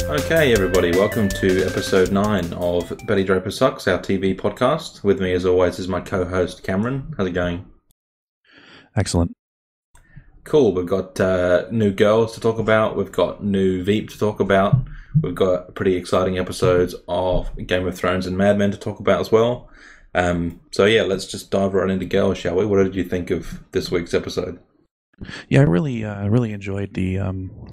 Okay, everybody, welcome to episode 9 of Betty Draper Sucks, our TV podcast. With me, as always, is my co-host Cameron. How's it going? Excellent. Cool. We've got new girls to talk about. We've got new Veep to talk about. We've got pretty exciting episodes of Game of Thrones and Mad Men to talk about as well. So yeah, let's just dive right into girls, shall we? What did you think of this week's episode? Yeah, I really enjoyed the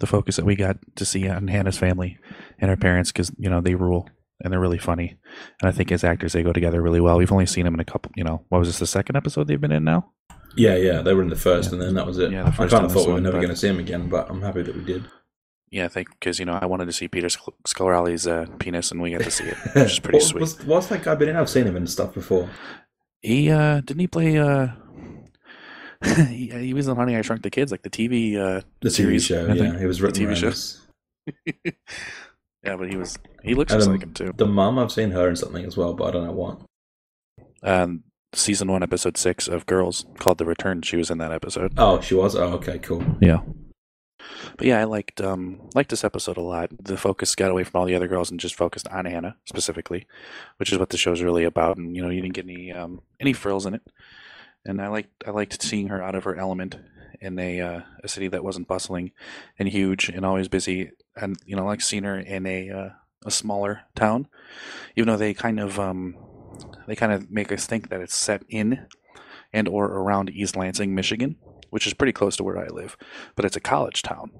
focus that we got to see on Hannah's family and her parents because they rule and they're really funny, and I think as actors they go together really well. We've only seen them in a couple. What was this, the second episode they've been in now? Yeah, they were in the first, and then that was it. Yeah, I kind of thought we were never going to see him again, but I'm happy that we did. Yeah, I think because I wanted to see Peter Scolari's penis, and we got to see it, which is pretty sweet. What's that guy been in? I've seen him in stuff before. He didn't he play? He was on Honey, I Shrunk the Kids, like the TV the series TV show. Yeah, he was written TV show. Yeah, but he looks just like him too. The mum, I've seen her in something as well, but I don't know what. Season 1, episode 6 of Girls, called The Return. She was in that episode. Oh, she was? Oh, okay, cool. Yeah. But yeah, I liked this episode a lot. The focus got away from all the other girls and just focused on Hannah specifically, which is what the show's really about. And you didn't get any frills in it. And I liked seeing her out of her element in a city that wasn't bustling and huge and always busy. And I like seeing her in a smaller town, even though they kind of make us think that it's set in and or around East Lansing, Michigan, which is pretty close to where I live. But it's a college town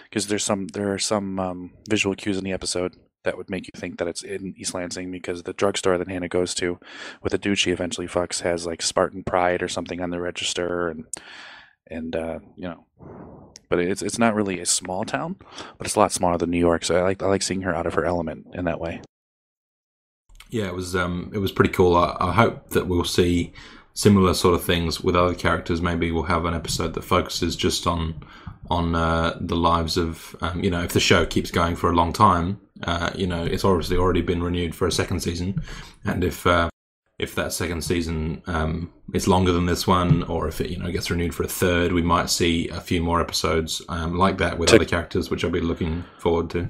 because there are some visual cues in the episode that would make you think that it's in East Lansing because the drugstore that Hannah goes to with the dude she eventually fucks has like Spartan Pride or something on the register, and but it's not really a small town, but it's a lot smaller than New York. So I like seeing her out of her element in that way. Yeah, it was pretty cool. I hope that we'll see similar sort of things with other characters. Maybe we'll have an episode that focuses just on the lives of if the show keeps going for a long time. It's obviously already been renewed for a second season, and if that second season is longer than this one, or if it gets renewed for a third, we might see a few more episodes like that with other characters, which I'll be looking forward to.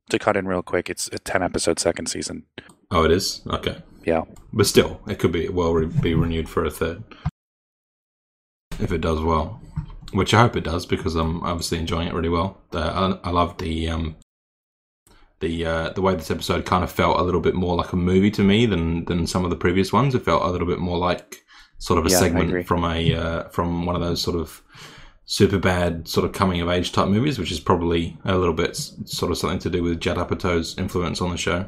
To cut in real quick, it's a 10-episode second season. Oh, it is? Okay. Yeah. But still, it could be renewed for a third if it does well, which I hope it does because I'm obviously enjoying it really well. I love the way this episode kind of felt a little bit more like a movie to me than some of the previous ones. It felt a little bit more like sort of a segment from one of those sort of super bad sort of coming of age type movies, which is probably a little bit sort of something to do with Judd Apatow's influence on the show.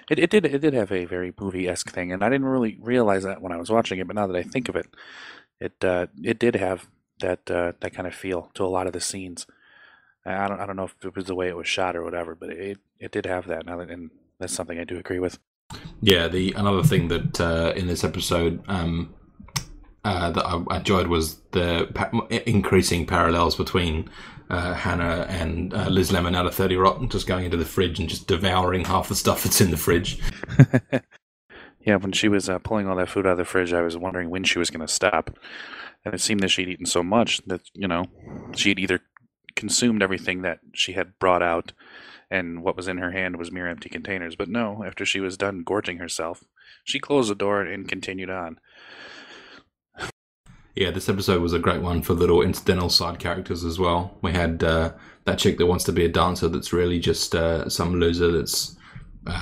It did have a very movie-esque thing, and I didn't really realize that when I was watching it. But now that I think of it, it did have that kind of feel to a lot of the scenes. I don't know if it was the way it was shot or whatever, but it did have that, and that's something I do agree with. Yeah, another thing that in this episode that I enjoyed was the increasing parallels between Hannah and Liz Lemon out of 30 Rock, just going into the fridge and just devouring half the stuff that's in the fridge. Yeah, when she was pulling all that food out of the fridge, I was wondering when she was going to stop. And it seemed that she'd eaten so much that, she had either consumed everything that she had brought out and what was in her hand was mere empty containers. But no, after she was done gorging herself, she closed the door and continued on. Yeah, this episode was a great one for little incidental side characters as well. We had that chick that wants to be a dancer that's really just some loser that's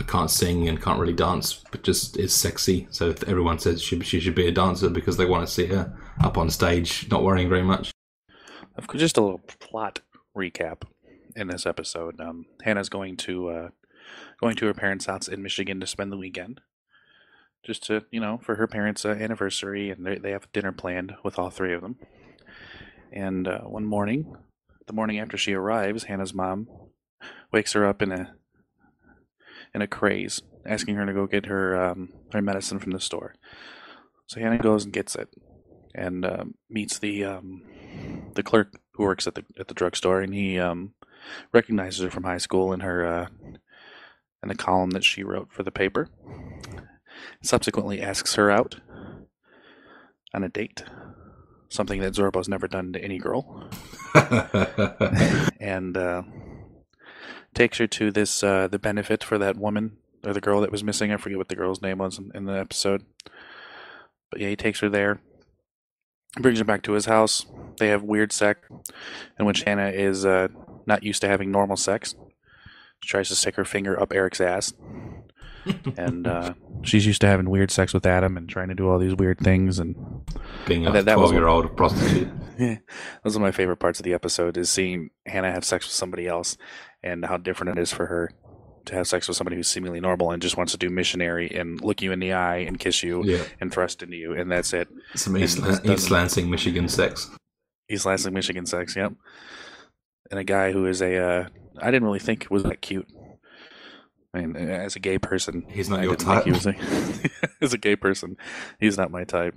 can't sing and can't really dance, but just is sexy. So everyone says she should be a dancer because they want to see her up on stage, not worrying very much. Just a little plot recap in this episode. Hannah's going to her parents' house in Michigan to spend the weekend. Just to, for her parents' anniversary, and they have dinner planned with all three of them. And one morning, the morning after she arrives, Hannah's mom wakes her up in a craze, asking her to go get her medicine from the store. So Hannah goes and gets it, and meets the clerk who works at the drugstore, and he recognizes her from high school in her in the column that she wrote for the paper. Subsequently asks her out on a date, something that Zorbo's never done to any girl. And takes her to this the benefit for that woman or the girl that was missing. I forget what the girl's name was in the episode. But yeah, he takes her there, brings her back to his house. They have weird sex, in which Hannah is not used to having normal sex. She tries to stick her finger up Eric's ass. And she's used to having weird sex with Adam and trying to do all these weird things. And being a 12-year-old prostitute. Yeah, those are my favorite parts of the episode, is seeing Hannah have sex with somebody else and how different it is for her to have sex with somebody who's seemingly normal and just wants to do missionary and look you in the eye and kiss you and thrust into you, and that's it. Some East Lansing, Michigan sex. East Lansing, Michigan sex, yep. And a guy who is I didn't really think was that cute. I mean, as a gay person, he's not your type. As a gay person, he's not my type.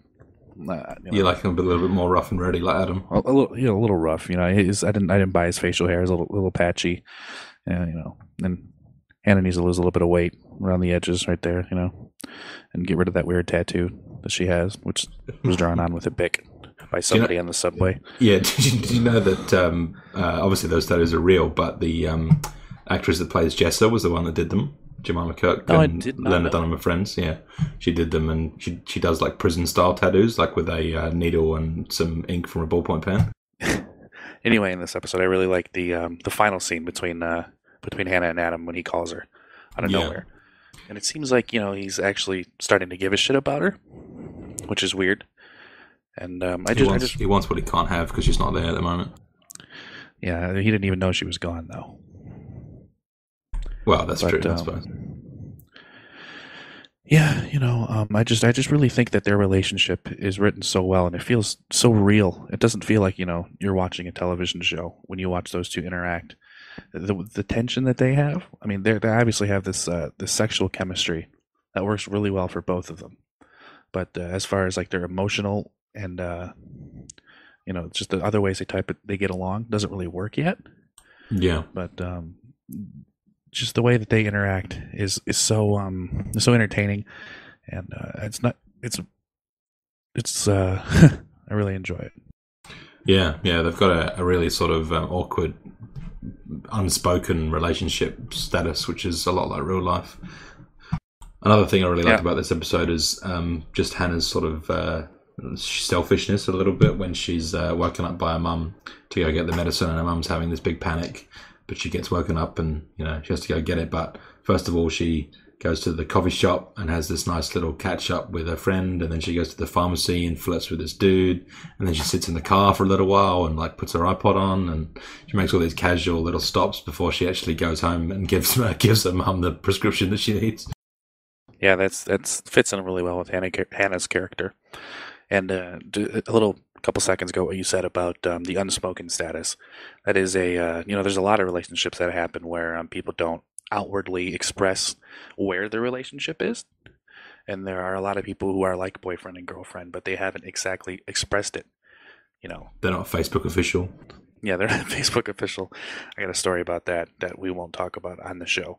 You like him a little bit more rough and ready, like Adam. A little rough. I didn't buy his facial hair. It's a little patchy. And Hannah needs to lose a little bit of weight around the edges, right there. And get rid of that weird tattoo that she has, which was drawn on with a bic by somebody on the subway. Yeah. Did you know that? Obviously, those tattoos are real, but the actress that plays Jessa was the one that did them. Jemima Kirk and Lena Dunham are friends. Yeah, she did them, and she does like prison style tattoos, like with a needle and some ink from a ballpoint pen. Anyway, in this episode, I really like the final scene between Hannah and Adam when he calls her out of nowhere, and it seems like he's actually starting to give a shit about her, which is weird. And he wants what he can't have because she's not there at the moment. Yeah, he didn't even know she was gone though. Well, that's true, I suppose. Yeah, I just really think that their relationship is written so well, and it feels so real. It doesn't feel like you're watching a television show when you watch those two interact. The tension that they have. I mean, they obviously have this sexual chemistry that works really well for both of them. But as far as like their emotional and just the other ways they get along doesn't really work yet. Yeah. But just the way that they interact is so entertaining, and I really enjoy it. Yeah, they've got a really sort of awkward, unspoken relationship status, which is a lot like real life. Another thing I really liked about this episode is just Hannah's sort of selfishness a little bit when she's woken up by her mum to go get the medicine, and her mum's having this big panic. But she gets woken up and, she has to go get it. But first of all, she goes to the coffee shop and has this nice little catch up with her friend. And then she goes to the pharmacy and flirts with this dude. And then she sits in the car for a little while and puts her iPod on. And she makes all these casual little stops before she actually goes home and gives her mum the prescription that she needs. Yeah, that's fits in really well with Hannah's character. And a couple seconds ago, what you said about the unspoken status. That is there's a lot of relationships that happen where people don't outwardly express where their relationship is. And there are a lot of people who are like boyfriend and girlfriend, but they haven't exactly expressed it. They're not Facebook official. Yeah, they're not Facebook official. I got a story about that we won't talk about on the show.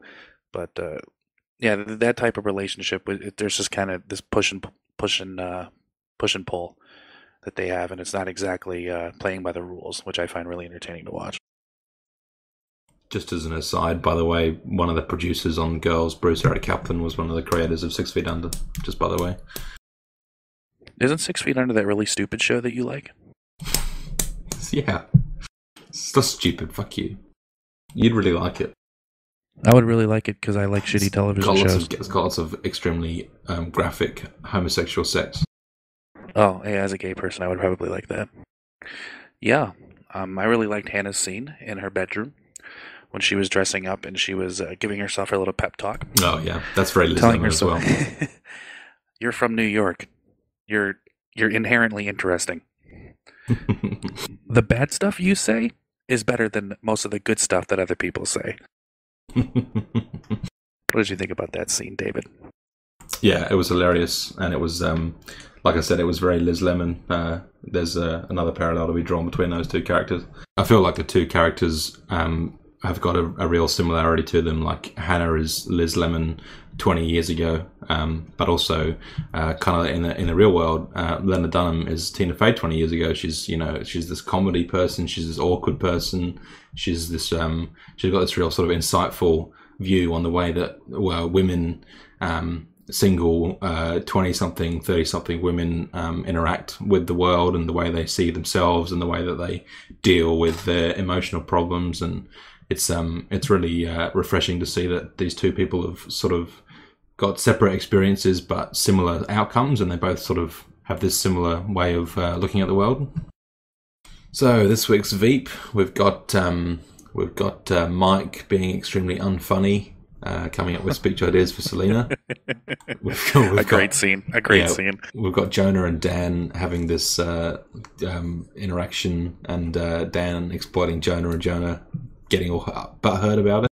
But that type of relationship, there's just kind of this push and pull that they have, and it's not exactly playing by the rules, which I find really entertaining to watch. Just as an aside, by the way, one of the producers on Girls, Bruce Eric Kaplan, was one of the creators of 6 Feet Under, just by the way. Isn't 6 Feet Under that really stupid show that you like? Yeah. It's not stupid, fuck you. You'd really like it. I would really like it because I like shitty television shows. It's got lots of extremely graphic homosexual sex. Oh, yeah, as a gay person, I would probably like that. Yeah, I really liked Hannah's scene in her bedroom when she was dressing up and she was giving herself her little pep talk. Oh, yeah, that's very Liz Lemon as well. You're from New York. You're inherently interesting. The bad stuff you say is better than most of the good stuff that other people say. What did you think about that scene, David? Yeah, it was hilarious, and it was, like I said, it was very Liz Lemon. There's another parallel to be drawn between those two characters. I feel like the two characters are have got a real similarity to them. Like Hannah is Liz Lemon 20 years ago, but also kind of in the real world, Lena Dunham is Tina Fey 20 years ago. She's this comedy person. She's this awkward person. She's this she's got this real sort of insightful view on the way that women, single 20-something, 30-something women interact with the world, and the way they see themselves, and the way that they deal with their emotional problems. And it's really refreshing to see that these two people have sort of got separate experiences but similar outcomes, and they both sort of have this similar way of looking at the world. So this week's Veep, we've got Mike being extremely unfunny, coming up with speech ideas for Selena. A great scene. We've got Jonah and Dan having this interaction, and Dan exploiting Jonah, and Jonah getting all butthurt about it.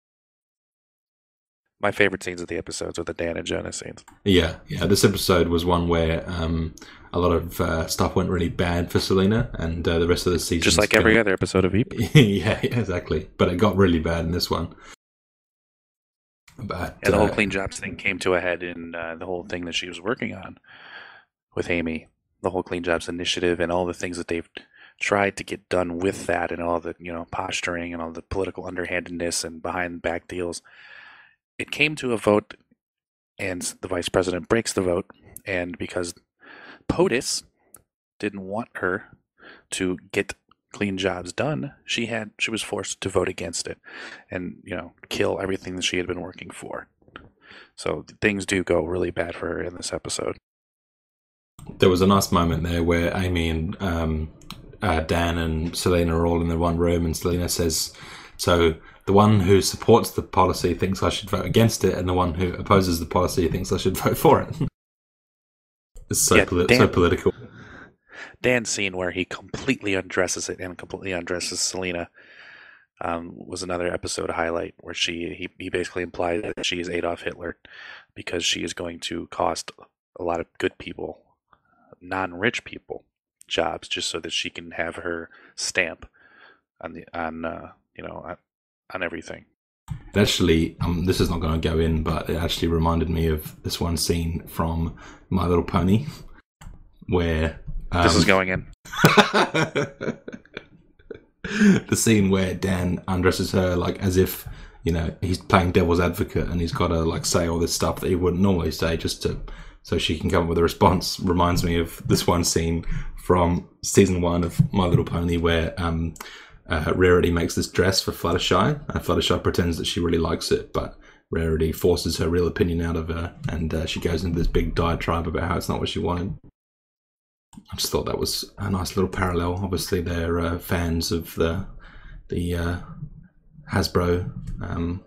My favorite scenes of the episodes are the Dan and Jonah scenes. Yeah. This episode was one where a lot of stuff went really bad for Selena, and the rest of the season, just like every other episode of Veep. Yeah, exactly. But it got really bad in this one. But the whole clean jobs thing came to a head in the whole thing that she was working on with Amy. The whole clean jobs initiative and all the things that they've tried to get done with that, and all the posturing and all the political underhandedness and behind the back deals. It came to a vote, and the vice president breaks the vote, and because POTUS didn't want her to get clean jobs done, she was forced to vote against it, and kill everything that she had been working for. So things do go really bad for her in this episode. There was a nice moment there where Amy and Dan and Selena are all in the one room, and Selena says, so the one who supports the policy thinks I should vote against it, and the one who opposes the policy thinks I should vote for it. It's so political. Dan's scene where he completely undresses it and completely undresses Selena was another episode highlight, where he basically implied that she is Adolf Hitler because she is going to cost a lot of good people, non-rich people, jobs, just so that she can have her stamp on everything. It actually, this is not going to go in, but it actually reminded me of this one scene from My Little Pony, where this is going in. The scene where Dan undresses her, like as if he's playing devil's advocate, and he's got to say all this stuff that he wouldn't normally say so she can come up with a response, reminds me of this one scene from season 1 of My Little Pony, where Rarity makes this dress for Fluttershy, and Fluttershy pretends that she really likes it, but Rarity forces her real opinion out of her, and she goes into this big diatribe about how it's not what she wanted. I just thought that was a nice little parallel. Obviously, they're fans of the Hasbro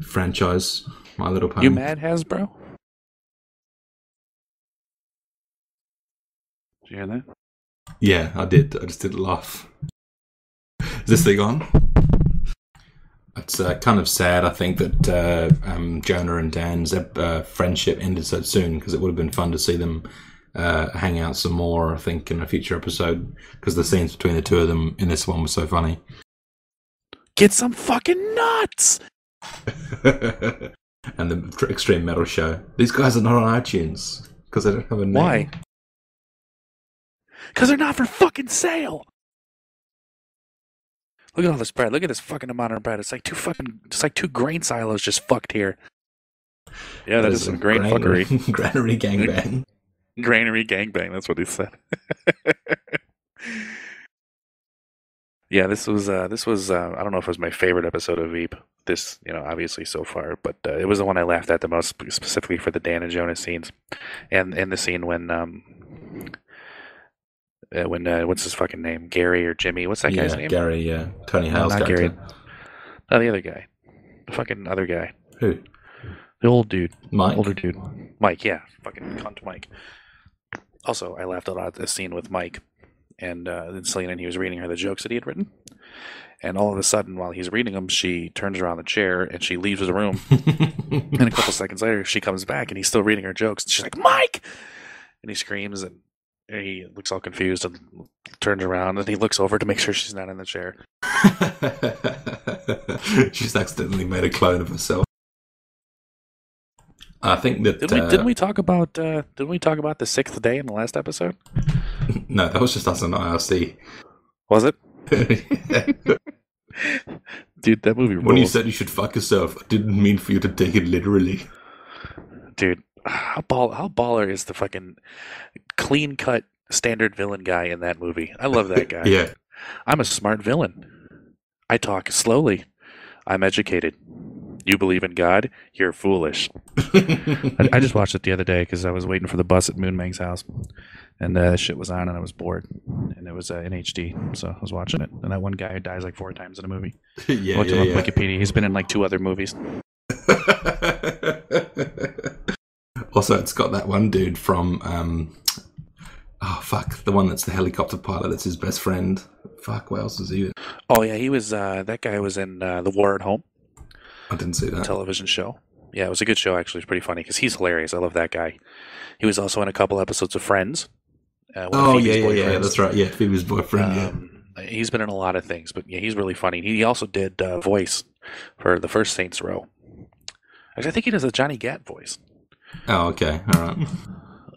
franchise, My Little Pony. You mad, Hasbro? Did you hear that? Yeah, I did. I just didn't laugh. Is this thing on? It's kind of sad, I think, that Jonah and Dan's friendship ended so soon, because it would have been fun to see them hang out some more, I think, in a future episode, because the scenes between the two of them in this one were so funny. Get some fucking nuts! And the Extreme Metal Show. These guys are not on iTunes because they don't have a name. Why? Because they're not for fucking sale. Look at all this bread. Look at this fucking amount of bread. It's like two grain silos just fucked here. Yeah, that is some grain fuckery. Granary gangbang. Granary gangbang. That's what he said. Yeah, this was I don't know if it was my favorite episode of Veep. This, obviously so far, but it was the one I laughed at the most, specifically for the Dan and Jonah scenes, and the scene when what's his fucking name, Gary or Jimmy? What's that guy's name? Gary. Yeah, Tony Hale's not character. Gary. No, the other guy, the fucking other guy. Who? The old dude. Mike. Older dude. Mike. Yeah, fucking cunt Mike. Also, I laughed a lot at this scene with Mike and Selena, and he was reading her the jokes that he had written. And all of a sudden, while he's reading them, she turns around the chair and she leaves the room. And a couple seconds later, she comes back and he's still reading her jokes. And she's like, "Mike!" And he screams, and he looks all confused and turns around, and he looks over to make sure she's not in the chair. She's accidentally made a clone of herself. I think that didn't we talk about the sixth day in the last episode? No, that was just us on IRC. Was it? Dude, that movie rules. When you said you should fuck yourself, I didn't mean for you to take it literally. Dude, how baller is the fucking clean cut standard villain guy in that movie? I love that guy. Yeah. I'm a smart villain. I talk slowly. I'm educated. You believe in God? You're foolish. I just watched it the other day because I was waiting for the bus at Moonmang's house, and that shit was on, and I was bored, and it was in HD, so I was watching it. And that one guy who dies like 4 times in a movie. Yeah, I looked him up on Wikipedia. He's been in like 2 other movies. Also, it's got that one dude from the one that's the helicopter pilot. That's his best friend. Fuck, what else is he? Oh yeah, he was. That guy was in The War at Home. I didn't see that Television show. Yeah, it was a good show actually. It's pretty funny because he's hilarious. I love that guy. He was also in a couple episodes of Friends. Yeah, that's right. Yeah, Phoebe's boyfriend. He's been in a lot of things, but yeah, he's really funny. He also did voice for the first Saints Row. Actually, I think he does a Johnny Gat voice. Oh, okay, all right.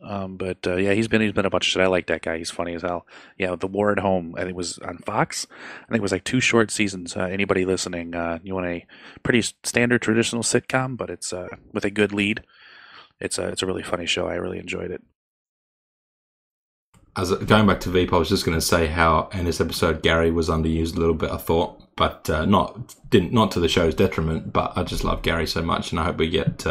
Yeah, he's been a bunch of shit. I like that guy. He's funny as hell. Yeah, The War at Home. I think it was on Fox. I think it was like 2 short seasons. Anybody listening, you want a pretty standard traditional sitcom, but it's with a good lead. It's a really funny show. I really enjoyed it. Going back to Veep, I was just going to say how in this episode Gary was underused a little bit. I thought, but not to the show's detriment. But I just love Gary so much, and I hope we get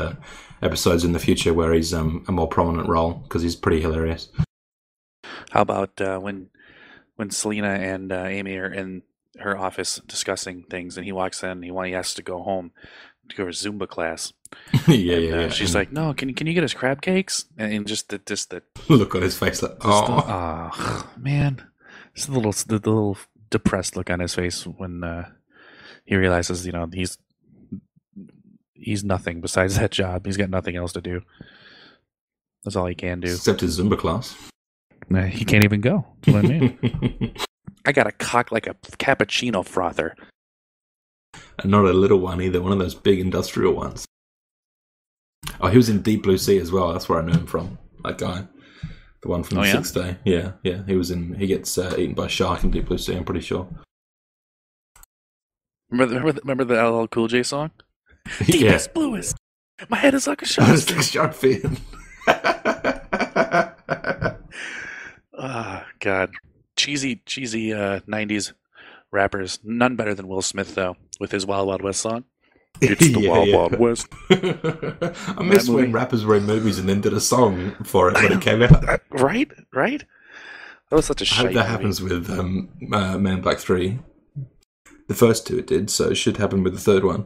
episodes in the future where he's a more prominent role because he's pretty hilarious. How about when Selena and Amy are in her office discussing things, and he walks in, he asks to go home to go to Zumba class. Yeah. She's like, "No, can you get us crab cakes?" And just the look on his face, like, man, just the little depressed look on his face when he realizes, he's nothing besides that job. He's got nothing else to do. That's all he can do. Except his Zumba class. He can't even go. That's what I mean. I got a cock like a cappuccino frother. And not a little one either, one of those big industrial ones. Oh, he was in Deep Blue Sea as well. That's where I knew him from. That guy. The one from the Sixth Day. Yeah. He gets eaten by a shark in Deep Blue Sea, I'm pretty sure. Remember the LL Cool J song? Yeah. Deepest, bluest. My head is like a shark. It's like a shark fin. God. Cheesy 90s rappers. None better than Will Smith, though, with his Wild Wild West song. It's the Wild West. I miss when rappers were in movies and then did a song for it when it came out. Right? That was such a shite movie. That happens with Men in Black 3. The first 2 it did, so it should happen with the third one.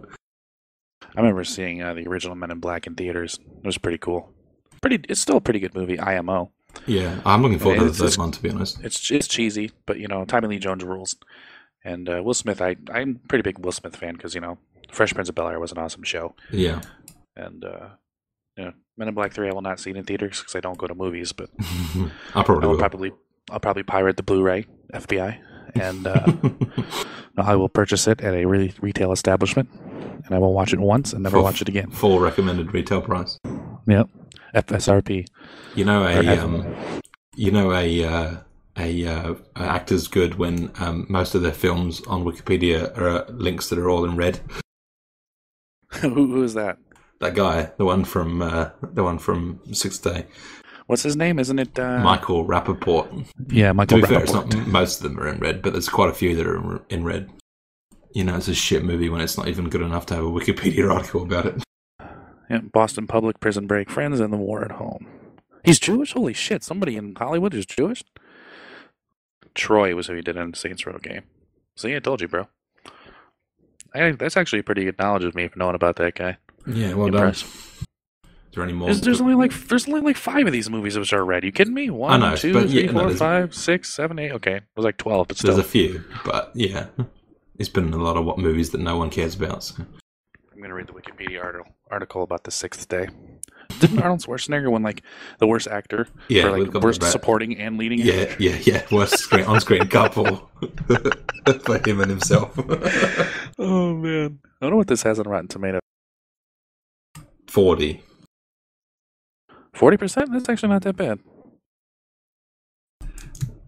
I remember seeing the original Men in Black in theaters. It was pretty cool. It's still a pretty good movie, IMO. Yeah, I'm looking forward to the third one, to be honest. It's cheesy, but, Tommy Lee Jones rules. And Will Smith, I'm a pretty big Will Smith fan because, Fresh Prince of Bel-Air was an awesome show. Yeah. And, Men in Black 3 I will not see it in theaters because I don't go to movies, but I'll probably pirate the Blu-ray, FBI, and I will purchase it at a retail establishment, and I will watch it once and never watch it again. Full recommended retail price. Yep. FSRP. A actor's good when most of their films on Wikipedia are links that are all in red. Who is that? That guy, the one from Sixth Day. What's his name? Isn't it Michael Rappaport? Yeah, Michael Rappaport. To be fair, it's not most of them are in red, but there's quite a few that are in red. It's a shit movie when it's not even good enough to have a Wikipedia article about it. Yeah, Boston Public, Prison Break, Friends, and The War at Home. He's Jewish? Holy shit! Somebody in Hollywood is Jewish. Troy was who he did in the Saints Row game. See, I told you, bro. That's actually a pretty good knowledge of me for knowing about that guy. Yeah, well done. Is there any more? There's only like 5 of these movies which are red. Are you kidding me? 1, 2, 3, 4, 5, 6, 7, 8. Okay, it was like 12, but still. There's a few, but yeah, it's been a lot of movies that no one cares about. So. I'm going to read the Wikipedia article about the Sixth Day. Didn't Arnold Schwarzenegger win like the worst actor Yeah, for we've like got worst the supporting and leading? yeah. Worst on-screen couple for him and himself. Oh man, I wonder what this has on Rotten Tomatoes. 40. 40%? That's actually not that bad.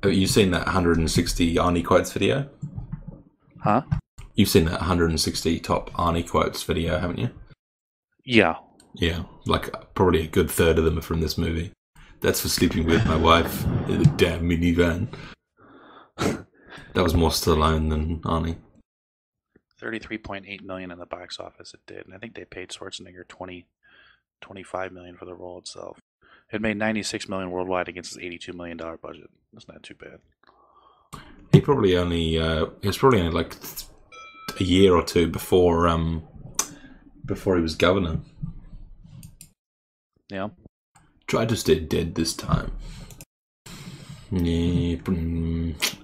Have you seen that 160 Arnie quotes video? Huh? You've seen that 160 top Arnie quotes video, haven't you? Yeah. Yeah, like probably a good third of them are from this movie. That's for sleeping with my wife in the damn minivan. That was more Stallone than Arnie. 33.8 million in the box office it did, and I think they paid Schwarzenegger 25 million for the role itself. It made 96 million worldwide against his $82 million budget. That's not too bad. He probably only it was probably only like a year or two before he was governor. Yeah. Try to stay dead this time. Yeah,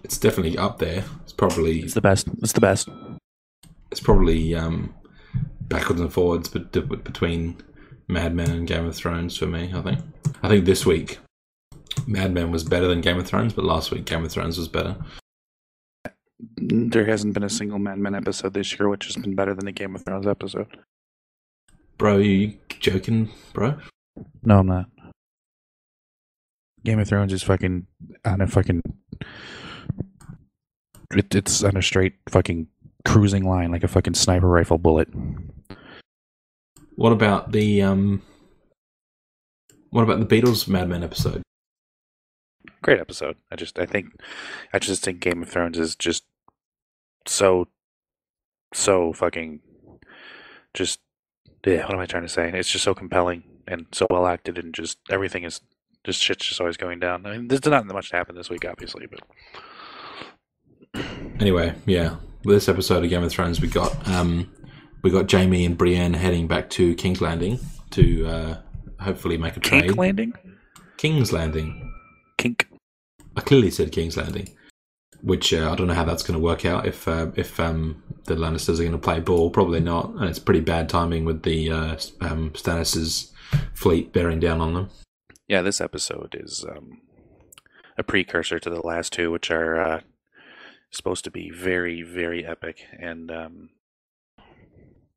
it's definitely up there. It's the best. It's the best. It's probably backwards and forwards between Mad Men and Game of Thrones for me. I think this week Mad Men was better than Game of Thrones, but last week Game of Thrones was better. There hasn't been a single Mad Men episode this year which has been better than the Game of Thrones episode. Bro, are you joking, bro? No, I'm not. Game of Thrones is fucking on a fucking. It's on a straight fucking cruising line like a fucking sniper rifle bullet. What about the Beatles Mad Men episode? Great episode. I just think Game of Thrones is just so fucking just yeah. What am I trying to say? It's just so compelling and so well acted, and just everything is just shit's just always going down. I mean, there's not much to happen this week, obviously, but anyway, yeah. With this episode of Game of Thrones, we got Jaime and Brienne heading back to King's Landing to hopefully make a trade. Kink Landing? King's Landing. Kink. I clearly said King's Landing, which I don't know how that's going to work out if the Lannisters are going to play ball. Probably not, and it's pretty bad timing with the Stannis' fleet bearing down on them. Yeah, this episode is a precursor to the last two, which are supposed to be very, very epic. And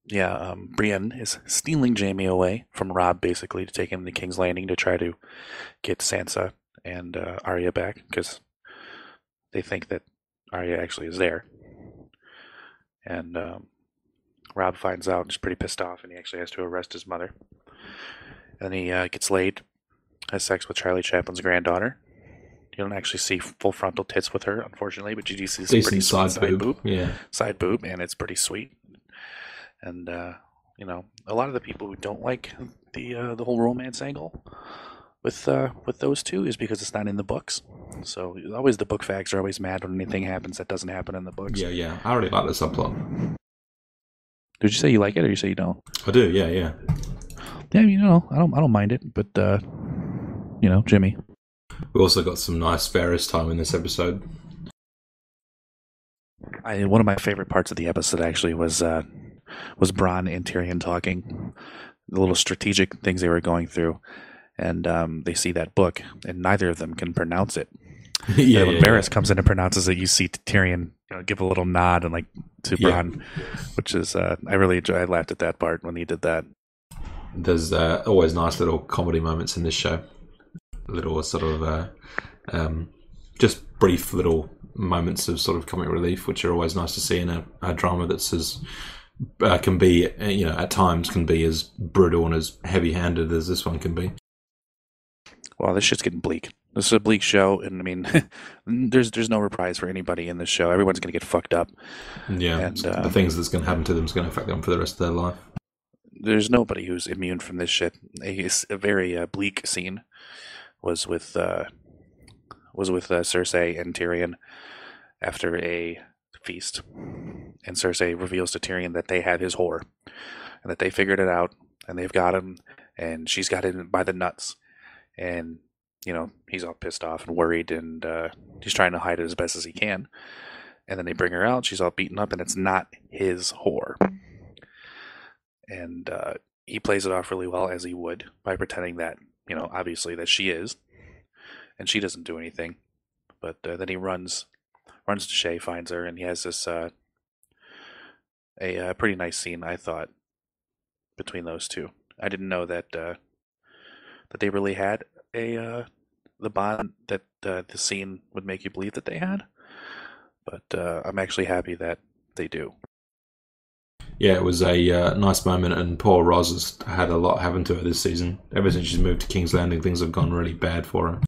Brienne is stealing Jaime away from Robb, basically, to take him to King's Landing to try to get Sansa and Arya back, because they think that Arya actually is there. And Robb finds out and is pretty pissed off, and he actually has to arrest his mother. And he gets laid, has sex with Charlie Chaplin's granddaughter. You don't actually see full frontal tits with her, unfortunately, but you do see some pretty side boob. Yeah. Side boob, and it's pretty sweet. And a lot of the people who don't like the whole romance angle with those two is because it's not in the books. So always the book fags are always mad when anything happens that doesn't happen in the books. Yeah. I already like the subplot. Did you say you like it, or you say you don't? I do. Yeah. Yeah, I don't mind it, but Jimmy. We also got some nice Varys time in this episode. One of my favorite parts of the episode actually was Bronn and Tyrion talking, the little strategic things they were going through, and they see that book, and neither of them can pronounce it. When Varys comes in and pronounces it, you see Tyrion give a little nod and to Bronn, which is I really enjoy. I laughed at that part when he did that. There's always nice little comedy moments in this show. Little sort of just brief little moments of sort of comic relief, which are always nice to see in a drama that's as can be, at times can be as brutal and as heavy-handed as this one can be. Well, this shit's getting bleak. This is a bleak show, and I mean, there's no reprise for anybody in this show. Everyone's going to get fucked up. Yeah, and the things that's going to happen to them is going to affect them for the rest of their life. There's nobody who's immune from this shit. A very bleak scene was with Cersei and Tyrion after a feast, and Cersei reveals to Tyrion that they have his whore, and that they figured it out, and they've got him, and she's got him by the nuts, and he's all pissed off and worried, and he's trying to hide it as best as he can, and then they bring her out, she's all beaten up, and it's not his whore, and he plays it off really well, as he would, by pretending that, obviously that she is, and she doesn't do anything. But then he runs to Shay, finds her, and he has this a pretty nice scene, I thought, between those two. I didn't know that they really had the bond that the scene would make you believe that they had, but I'm actually happy that they do. Yeah, it was a nice moment, and poor Roz has had a lot happen to her this season. Ever since she's moved to King's Landing, things have gone really bad for her.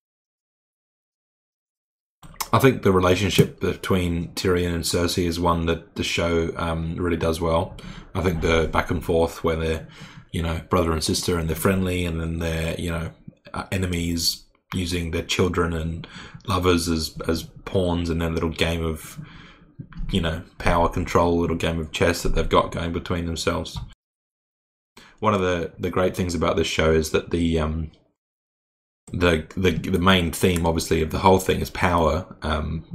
I think the relationship between Tyrion and Cersei is one that the show really does well. I think the back and forth where they're, brother and sister, and they're friendly, and then they're, enemies, using their children and lovers as pawns in their little game of, power control, little game of chess that they've got going between themselves. One of the great things about this show is that the main theme, obviously, of the whole thing is power.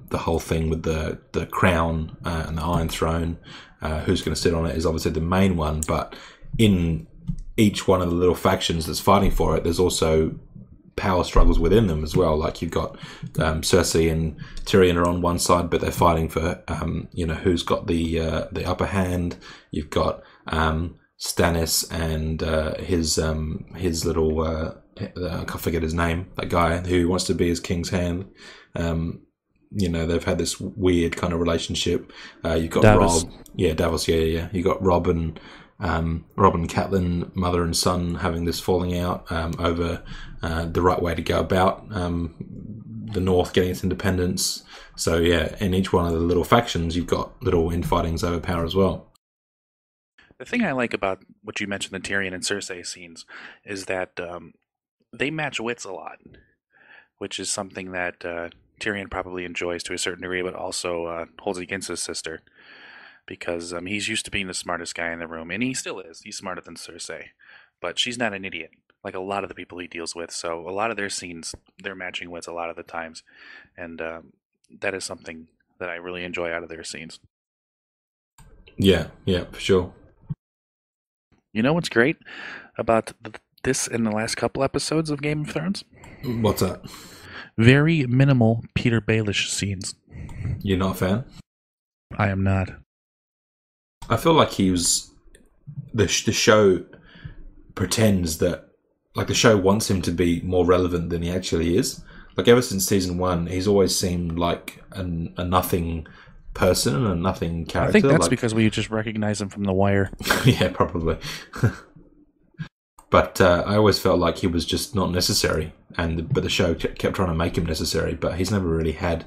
The whole thing with the crown and the Iron Throne, who's going to sit on it, is obviously the main one. But in each one of the little factions that's fighting for it, there's also power struggles within them as well. Like you've got Cersei and Tyrion are on one side, but they're fighting for who's got the upper hand. You've got Stannis and his little I can't forget his name. That guy who wants to be his king's hand. They've had this weird kind of relationship. You've got Davos. Rob, Davos, yeah. You got Rob and Catelyn, mother and son, having this falling out over the right way to go about the North getting its independence. So yeah, in each one of the little factions, you've got little infightings over power as well. The thing I like about what you mentioned, the Tyrion and Cersei scenes, is that they match wits a lot, which is something that Tyrion probably enjoys to a certain degree, but also holds against his sister, because he's used to being the smartest guy in the room, and he still is. He's smarter than Cersei, but she's not an idiot like a lot of the people he deals with. So a lot of their scenes, they're matching wits a lot of the times, and that is something that I really enjoy out of their scenes. Yeah, for sure. You know what's great about this in the last couple episodes of Game of Thrones? What's that? Very minimal Peter Baelish scenes. You're not a fan? I am not. I feel like he was... The show pretends that... Like, the show wants him to be more relevant than he actually is. Like, ever since season 1, he's always seemed like a nothing person and a nothing character. I think that's because we just recognize him from The Wire. Yeah, probably. But I always felt like he was just not necessary, but the show kept trying to make him necessary. But he's never really had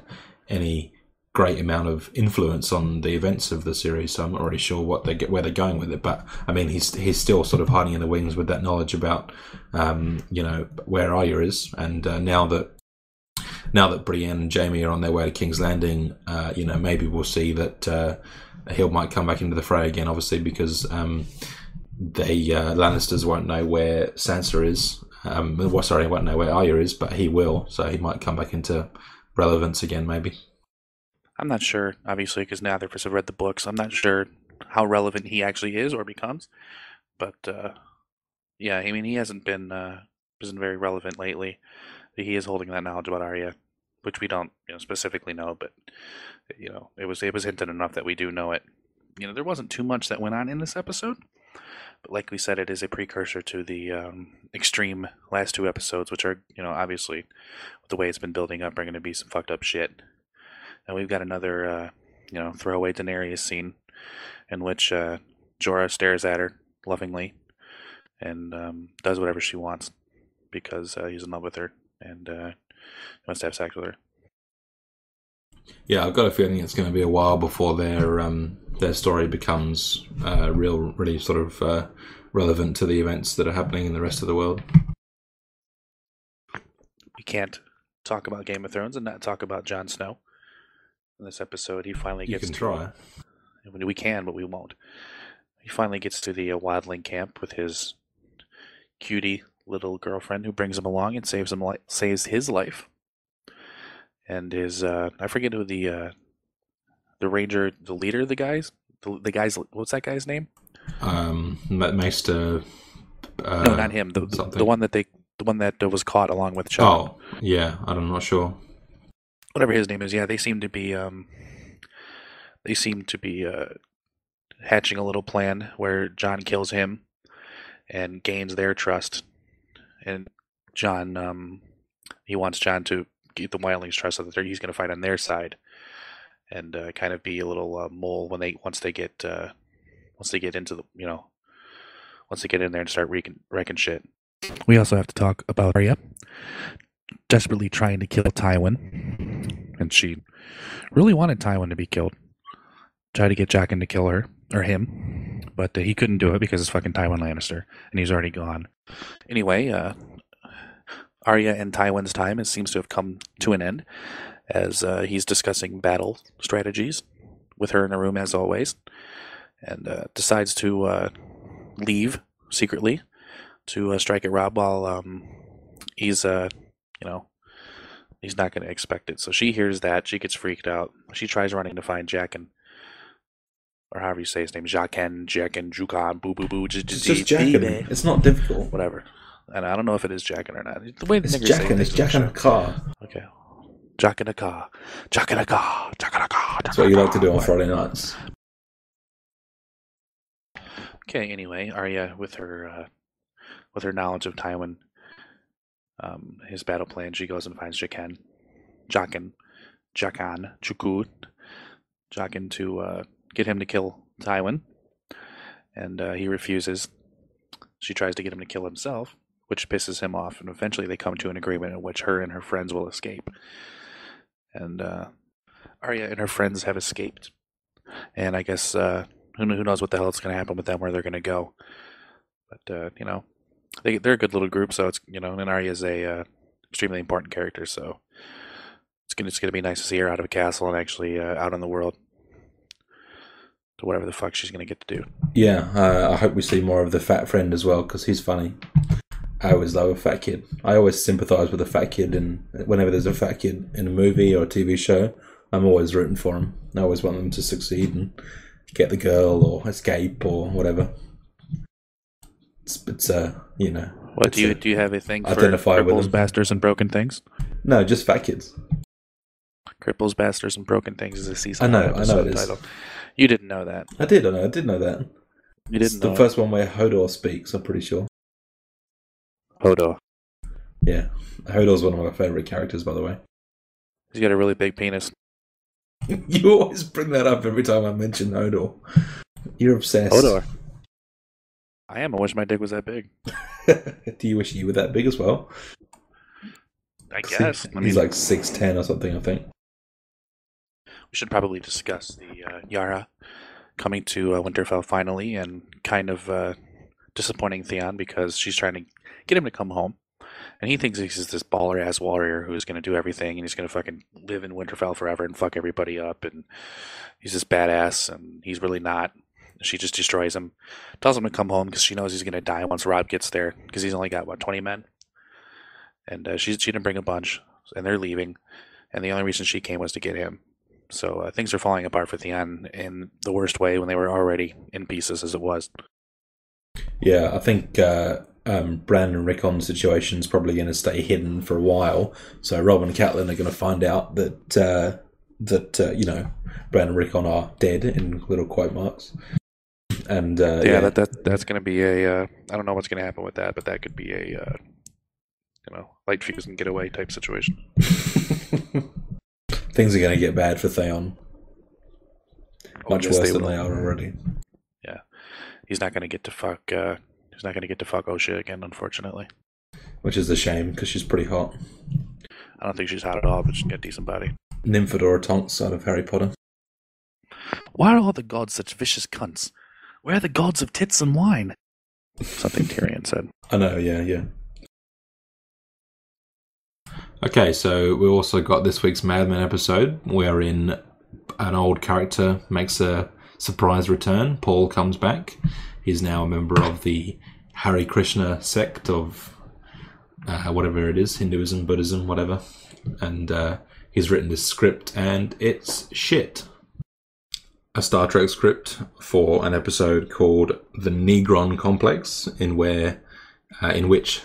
any great amount of influence on the events of the series, so I'm not really sure where they're going with it. But I mean, he's still sort of hiding in the wings with that knowledge about where Arya is, and now that Brienne and Jaime are on their way to King's Landing, maybe we'll see that Hill might come back into the fray again, obviously, because the Lannisters won't know where Sansa is. Won't know where Arya is, but he will, so he might come back into relevance again, maybe. I'm not sure, obviously, because neither of us have read the books. I'm not sure how relevant he actually is or becomes, but yeah, I mean, he hasn't been very relevant lately. He is holding that knowledge about Arya, which we don't specifically know, but it was hinted enough that we do know it. There wasn't too much that went on in this episode, but like we said, it is a precursor to the extreme last 2 episodes, which are obviously, with the way it's been building up, are going to be some fucked up shit. And we've got another throwaway Daenerys scene in which Jorah stares at her lovingly and does whatever she wants because he's in love with her and wants to have sex with her. Yeah, I've got a feeling it's going to be a while before their story becomes really sort of relevant to the events that are happening in the rest of the world. We can't talk about Game of Thrones and not talk about Jon Snow. In this episode, he finally gets. You can try. We can, but we won't. He finally gets to the wildling camp with his cutie little girlfriend, who brings him along and saves his life. And his I forget who the ranger, the leader of the guys, the guys. What's that guy's name? Maester No, not him. The one that was caught along with John. Oh, yeah, I'm not sure. Whatever his name is, yeah, they seem to be hatching a little plan where John kills him and gains their trust, and John, he wants John to get the Wildlings' trust so that he's going to fight on their side, and kind of be a little mole once they get into the once they get in there and start wrecking shit. We also have to talk about Arya desperately trying to kill Tywin, and she really wanted Tywin to be killed. Tried to get Jaqen to kill her or him, but he couldn't do it because it's fucking Tywin Lannister, and he's already gone. Anyway, Arya and Tywin's time seems to have come to an end, as he's discussing battle strategies with her in a room as always, and decides to leave secretly to strike at Robb while he's he's not going to expect it. So she hears that, she gets freaked out. She tries running to find Jaqen, or however you say his name, Jaqen, Jukan, boo boo boo. It's just Jaqen. It's not difficult. Whatever. And I don't know if it is Jaqen or not. The way it's Jaqen. It's Jaqen Car. Okay. Jaqen Car. Jaqen Car. Jaqen Car. That's what you like to do on Friday nights. Okay. Anyway, Arya with her knowledge of Tywin, his battle plan, she goes and finds Jaqen to get him to kill Tywin, and he refuses. She tries to get him to kill himself, which pisses him off, and eventually they come to an agreement in which her and her friends will escape. And Arya and her friends have escaped, and I guess who knows what the hell is going to happen with them, where they're going to go. But they're a good little group, so it's and Arya's a extremely important character, so it's gonna be nice to see her out of a castle and actually out in the world to whatever the fuck she's gonna get to do. Yeah, I hope we see more of the fat friend as well, because he's funny. I always love a fat kid. I always sympathise with a fat kid, and whenever there's a fat kid in a movie or a TV show, I'm always rooting for him. I always want them to succeed and get the girl or escape or whatever. It's What do you have a thing for cripples, bastards, and broken things? No, just fat kids. Cripples, bastards, and broken things is a season. I know it is. Title. You didn't know that. I did know that. You didn't know the first one where Hodor speaks, I'm pretty sure. Hodor. Yeah. Hodor's one of my favourite characters, by the way. He's got a really big penis. You always bring that up every time I mention Hodor. You're obsessed. Hodor. I am. I wish my dick was that big. Do you wish you were that big as well? I guess. He's like 6'10" or something, I think. We should probably discuss the Yara coming to Winterfell finally, and kind of disappointing Theon because she's trying to get him to come home. And he thinks he's this baller-ass warrior who's going to do everything, and he's going to fucking live in Winterfell forever and fuck everybody up, and he's this badass, and he's really not. She just destroys him. Tells him to come home because she knows he's going to die once Robb gets there, because he's only got, 20 men? And she didn't bring a bunch, and they're leaving, and the only reason she came was to get him. So things are falling apart for Theon in the worst way when they were already in pieces as it was. Yeah, I think Bran and Rickon's situation is probably going to stay hidden for a while. So Robb and Catelyn are going to find out that Bran and Rickon are dead in little quote marks. And that's going to be a I don't know what's going to happen with that, but that could be a light fuse and get away type situation. Things are going to get bad for Theon. Much worse than they are already. Yeah, he's not going to get to fuck. He's not going to get to fuck Osha again, unfortunately. Which is a shame because she's pretty hot. I don't think she's hot at all, but she's got a decent body. Nymphadora Tonks out of Harry Potter. Why are all the gods such vicious cunts? Where are the gods of tits and wine? Something Tyrion said. I know, yeah. Okay, so we also got this week's Mad Men episode, wherein an old character makes a surprise return. Paul comes back. He's now a member of the Hare Krishna sect of whatever it is, Hinduism, Buddhism, whatever. And he's written this script, and it's shit. A Star Trek script for an episode called The Negron Complex, in where in which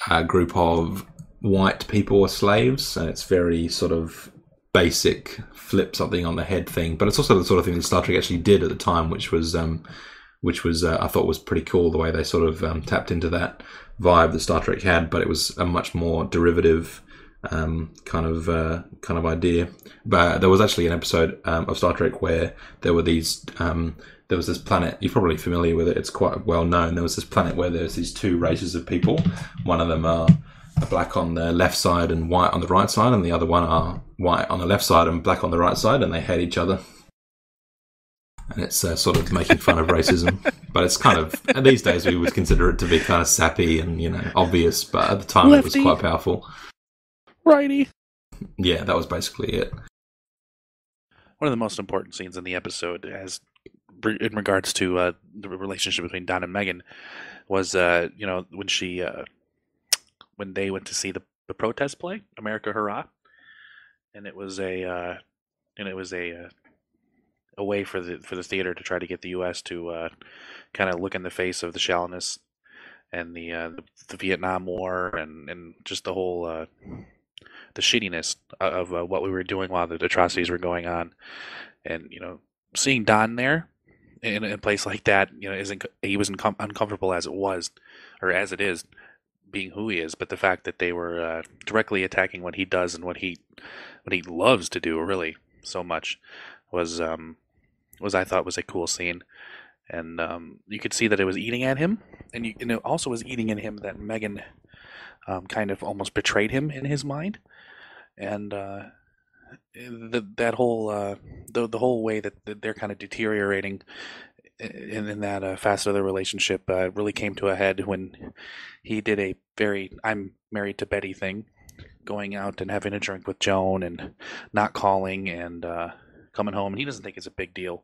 a group of white people are slaves, and it's very sort of basic flip something on the head thing. But it's also the sort of thing that Star Trek actually did at the time, which was I thought was pretty cool, the way they sort of tapped into that vibe that Star Trek had, but it was a much more derivative kind of idea. But there was actually an episode of Star Trek where there were these there was this planet, you're probably familiar with it, it's quite well known. There was this planet where there's these two races of people. One of them are black on the left side and white on the right side, and the other one are white on the left side and black on the right side, and they hate each other. And it's sort of making fun of racism. But it's kind of, these days we would consider it to be kind of sappy and, obvious, but at the time Lefty. It was quite powerful. Righty. Yeah, that was basically it. One of the most important scenes in the episode, as in regards to the relationship between Don and Megan, was when they went to see the protest play, America Hurrah, and it was a way for the theater to try to get the U.S. to kind of look in the face of the shallowness and the Vietnam War and just the whole the shittiness of what we were doing while the atrocities were going on, and seeing Don there in a place like that, he was uncomfortable as it is, being who he is, but the fact that they were directly attacking what he does and what he loves to do really so much was I thought was a cool scene. And you could see that it was eating at him, and it also was eating at him that Megan kind of almost betrayed him in his mind, and that whole the whole way that they're kind of deteriorating in that facet of the relationship really came to a head when he did a very "I'm married to Betty" thing, going out and having a drink with Joan and not calling and coming home, and he doesn't think it's a big deal.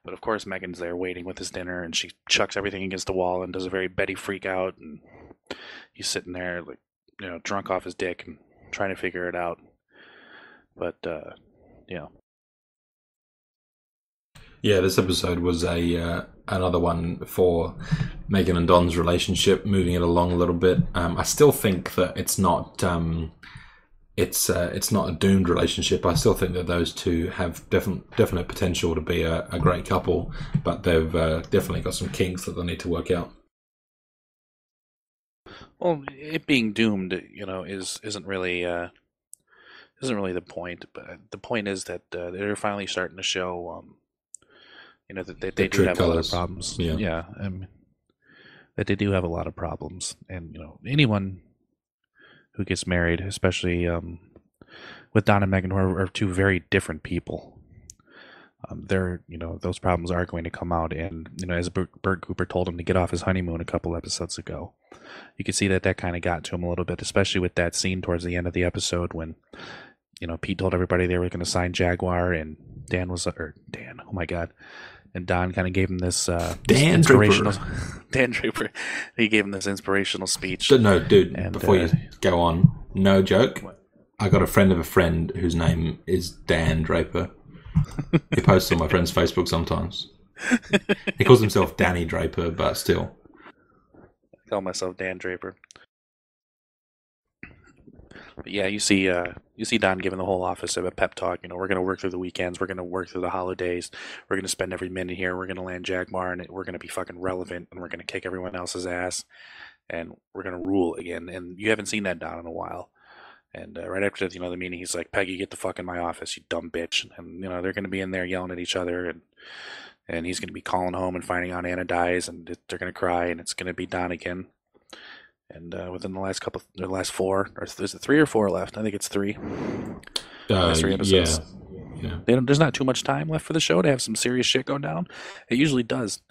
But of course Megan's there waiting with his dinner, and she chucks everything against the wall and does a very Betty freak out, and he's sitting there like, drunk off his dick and trying to figure it out. But yeah, this episode was another one for Megan and Don's relationship, moving it along a little bit. I still think that it's not a doomed relationship. I still think that those two have definite potential to be a great couple, but they've definitely got some kinks that they need to work out. Well, it being doomed, isn't really the point. But the point is that they're finally starting to show, that they do have a lot of problems. Yeah, that they do have a lot of problems, and anyone who gets married, especially with Don and Megan, who are two very different people, those problems are going to come out. And as Bert Cooper told him to get off his honeymoon a couple episodes ago, you can see that kind of got to him a little bit, especially with that scene towards the end of the episode when Pete told everybody they were going to sign Jaguar, and Dan, oh my god, and Don kind of gave him this inspirational Dan Draper. He gave him this inspirational speech. No, dude, and, before you go on, no joke. What? I got a friend of a friend whose name is Dan Draper. He posts on my friend's Facebook sometimes. He calls himself Danny Draper, but still. I call myself Dan Draper. But yeah, you see Don giving the whole office a pep talk. We're going to work through the weekends. We're going to work through the holidays. We're going to spend every minute here. We're going to land Jaguar, and we're going to be fucking relevant, and we're going to kick everyone else's ass, and we're going to rule again. And you haven't seen that Don in a while. And right after the meeting, he's like, "Peggy, get the fuck in my office, you dumb bitch." And they're going to be in there yelling at each other, and he's going to be calling home and finding out Anna dies, and they're going to cry, and it's going to be Don again. And within the last four, or is it 3 or 4 left? I think it's 3. Last 3 episodes. Yeah. There's not too much time left for the show to have some serious shit go down. It usually does.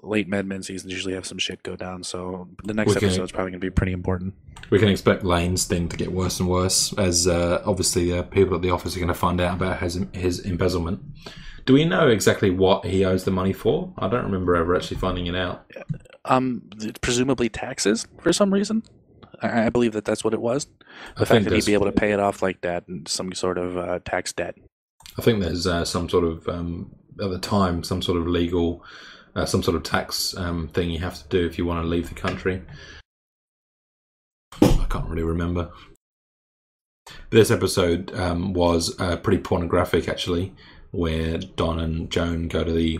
Late Men seasons usually have some shit go down, so the next episode is probably going to be pretty important. We can expect Lane's thing to get worse and worse, as obviously people at the office are going to find out about his embezzlement. Do we know exactly what he owes the money for? I don't remember ever actually finding it out. Presumably taxes for some reason. I believe that's what it was. The fact that he'd be able to pay it off like that, and some sort of tax debt. I think there's some sort of at the time some sort of legal some sort of tax thing you have to do if you want to leave the country. I can't really remember. This episode was pretty pornographic, actually, where Don and Joan go to the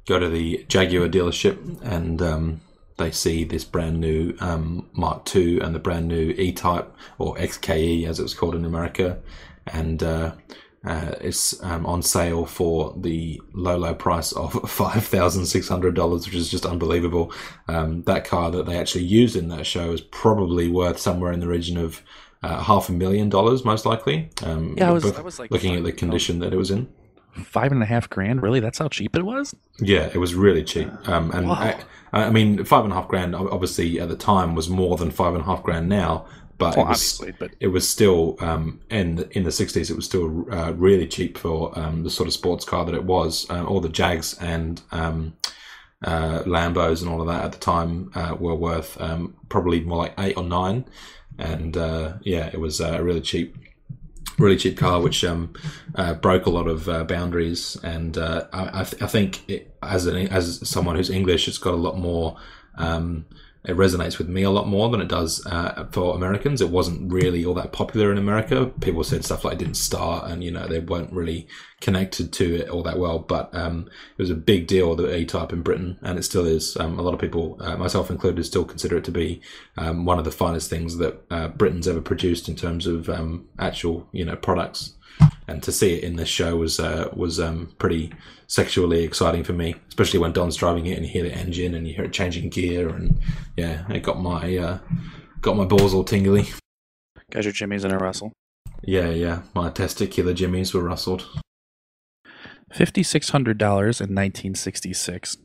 Jaguar dealership, and they see this brand new Mark II and the brand new E-Type, or XKE as it was called in America, and it's on sale for the low price of $5,600, which is just unbelievable. That car that they actually used in that show is probably worth somewhere in the region of $500,000, most likely. I was like looking at the condition that it was in. $5,500, really? That's how cheap it was? Yeah, it was really cheap. And wow. I mean, $5,500 obviously at the time was more than $5,500 now, but it was still in the 60s. It was still really cheap for the sort of sports car that it was. All the Jags and Lambos and all of that at the time were worth probably more like 8 or 9, and it was a really cheap car, which broke a lot of boundaries, and I think as someone who's English, it's got a lot more. It resonates with me a lot more than it does for Americans. It wasn't really all that popular in America. People said stuff like it didn't start, and they weren't really connected to it all that well. But it was a big deal, the E-Type in Britain, and it still is. A lot of people, myself included, still consider it to be one of the finest things that Britain's ever produced in terms of actual products. And to see it in this show was pretty sexually exciting for me, especially when Don's driving it and you hear the engine and you hear it changing gear, and it got my balls all tingly. Got your jimmies in a rustle. Yeah, my testicular jimmies were rustled. $5,600 in 1966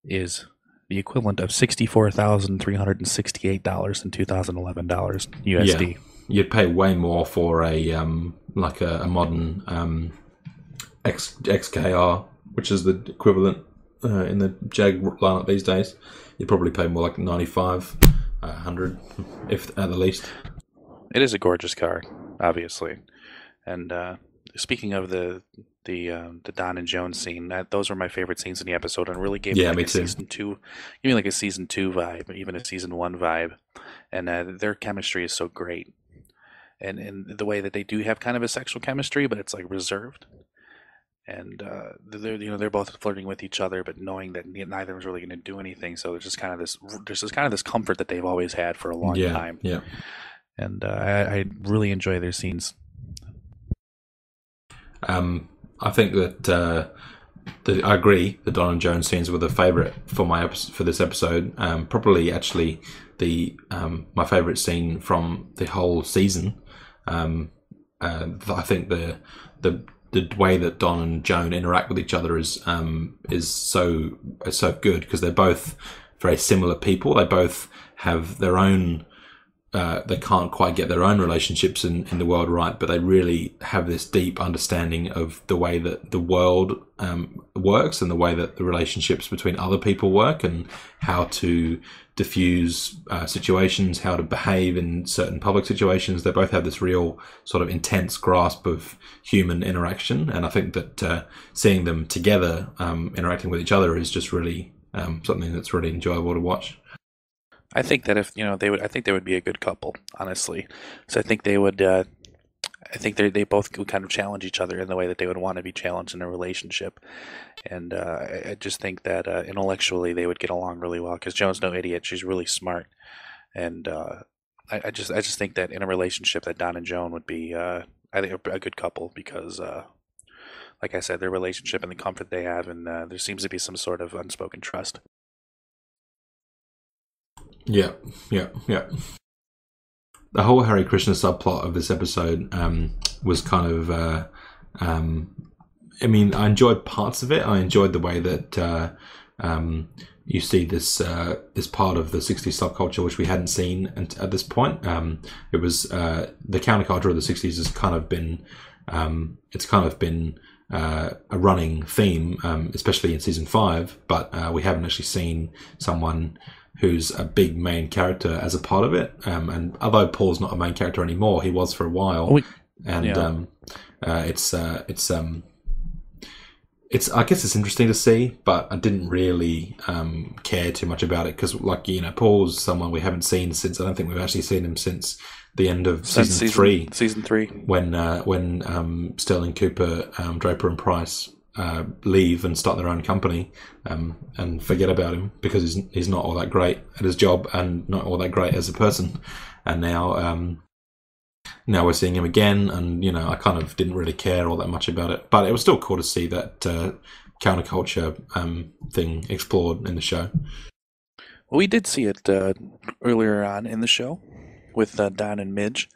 is the equivalent of $64,368 in 2011 USD. Yeah. You'd pay way more for a modern XKR, which is the equivalent in the Jag lineup these days. You'd probably pay more like 95, 100, if at the least. It is a gorgeous car, obviously. And speaking of the Don and Joan scene, those were my favorite scenes in the episode, and really gave me season 2 vibe, even a season 1 vibe. And their chemistry is so great. And the way that they do have kind of a sexual chemistry, but it's like reserved, and they're both flirting with each other, but knowing that neither of them is really going to do anything. So there's just kind of this comfort that they've always had for a long time. Yeah, and I really enjoy their scenes. I think that I agree. The Don and Joan scenes were the favorite for this episode. Probably actually my favorite scene from the whole season. I think the way that Don and Joan interact with each other is so good, because they're both very similar people. They both have their own. They can't quite get their own relationships in the world right, but they really have this deep understanding of the way that the world works, and the way that the relationships between other people work, and how to diffuse situations, how to behave in certain public situations. They both have this real sort of intense grasp of human interaction, and I think that seeing them together interacting with each other is just really something that's really enjoyable to watch. I think that if I think they would be a good couple, honestly. So I think they would. I think they both would kind of challenge each other in the way that they would want to be challenged in a relationship, and I just think that intellectually they would get along really well, because Joan's no idiot; she's really smart, and I just think that in a relationship that Don and Joan would be, I think, a good couple, because, like I said, their relationship and the comfort they have, and there seems to be some sort of unspoken trust. Yeah. The whole Hare Krishna subplot of this episode was kind of. I mean, I enjoyed parts of it. I enjoyed the way that you see this part of the 60s subculture, which we hadn't seen at this point. It was the counterculture of the 60s has kind of been. It's kind of been a running theme, especially in season 5. But we haven't actually seen someone who's a big main character as a part of it, and although Paul's not a main character anymore, he was for a while, it's I guess it's interesting to see, but I didn't really care too much about it because, like, Paul's someone we haven't seen since. I don't think we've actually seen him since the end of season 3. Season 3, when Sterling Cooper, Draper, and Price leave and start their own company, and forget about him because he's not all that great at his job and not all that great as a person. And now we're seeing him again, and I kind of didn't really care all that much about it, but it was still cool to see that counterculture thing explored in the show. Well, we did see it earlier on in the show with Don and Midge.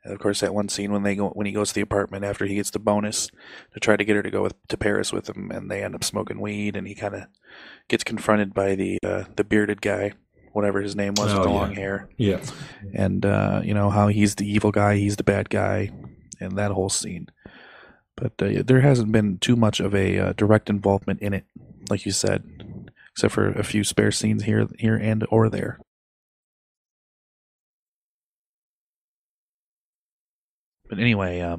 And of course, that one scene when he goes to the apartment after he gets the bonus to try to get her to go to Paris with him, and they end up smoking weed, and he kind of gets confronted by the bearded guy, whatever his name was, with the long hair. Yeah. And, how he's the evil guy, he's the bad guy, and that whole scene. But there hasn't been too much of a direct involvement in it, like you said, except for a few spare scenes here and or there. But anyway,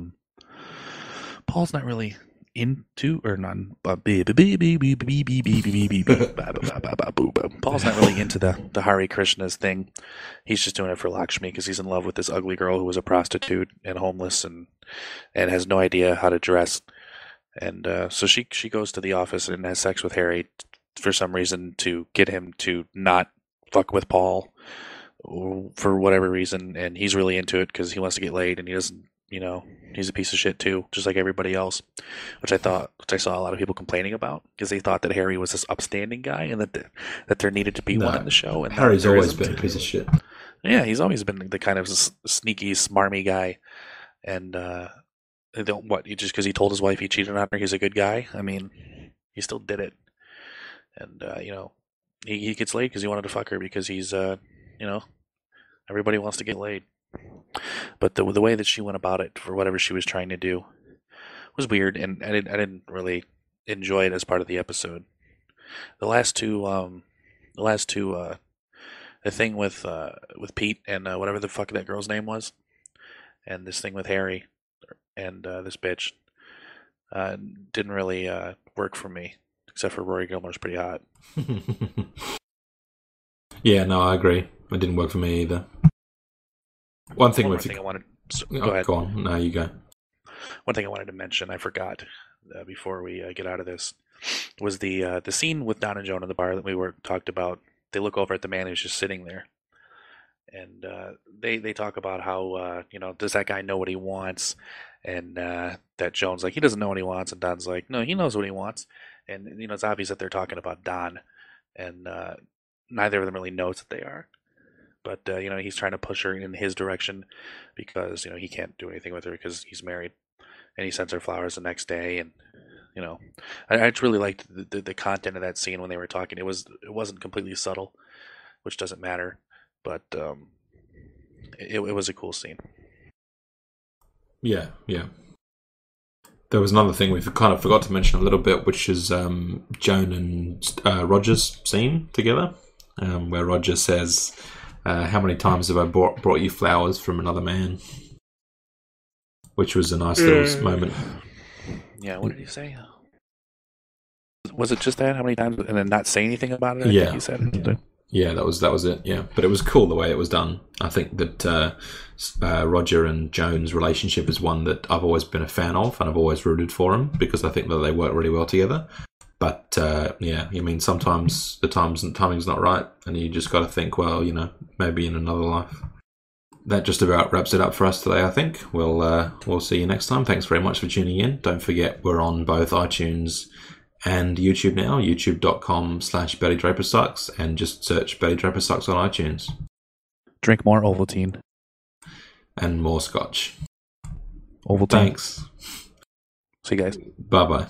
Paul's not really into, or not, Paul's not really into the Hare Krishnas thing. He's just doing it for Lakshmi because he's in love with this ugly girl who was a prostitute and homeless and has no idea how to dress. And so she goes to the office and has sex with Harry for some reason to get him to not fuck with Paul for whatever reason. And he's really into it because he wants to get laid, and he doesn't. He's a piece of shit too, just like everybody else, which I saw a lot of people complaining about because they thought that Harry was this upstanding guy and that there needed to be one in the show. And Harry's always been a piece of shit. Yeah, he's always been the kind of sneaky, smarmy guy. And just because he told his wife he cheated on her, he's a good guy? I mean, he still did it. And, he gets laid because he wanted to fuck her because he's, everybody wants to get laid. But the way that she went about it for whatever she was trying to do was weird, and I didn't really enjoy it as part of the episode. The thing with Pete and whatever the fuck that girl's name was, and this thing with Harry and this bitch didn't really work for me, except for Rory Gilmore's pretty hot. Yeah, no, I agree. It didn't work for me either. Go on. No, you go. One thing I wanted to mention, I forgot before we get out of this, was the scene with Don and Joan in the bar that we talked about. They look over at the man who's just sitting there, and they talk about how does that guy know what he wants, and that Joan's like, he doesn't know what he wants, and Don's like, no, he knows what he wants, and it's obvious that they're talking about Don, and neither of them really knows that they are. But, he's trying to push her in his direction because, he can't do anything with her because he's married. And he sends her flowers the next day. And, I just really liked the content of that scene when they were talking. It wasn't completely subtle, which doesn't matter. But it was a cool scene. Yeah. There was another thing we kind of forgot to mention a little bit, which is Joan and Roger's scene together, where Roger says... how many times have I brought you flowers from another man? Which was a nice little moment. Yeah, what did he say? Was it just that? How many times? And then not say anything about it? I think he said. Yeah, that was it. Yeah, but it was cool the way it was done. I think that Roger and Joan's relationship is one that I've always been a fan of, and I've always rooted for them because I think that they work really well together. But, sometimes the timing's not right, and you just got to think, well, maybe in another life. That just about wraps it up for us today, I think. We'll see you next time. Thanks very much for tuning in. Don't forget, we're on both iTunes and YouTube now, youtube.com/BettyDraperSucks, and just search Betty Draper Sucks on iTunes. Drink more Ovaltine. And more scotch. Ovaltine. Thanks. See you guys. Bye-bye.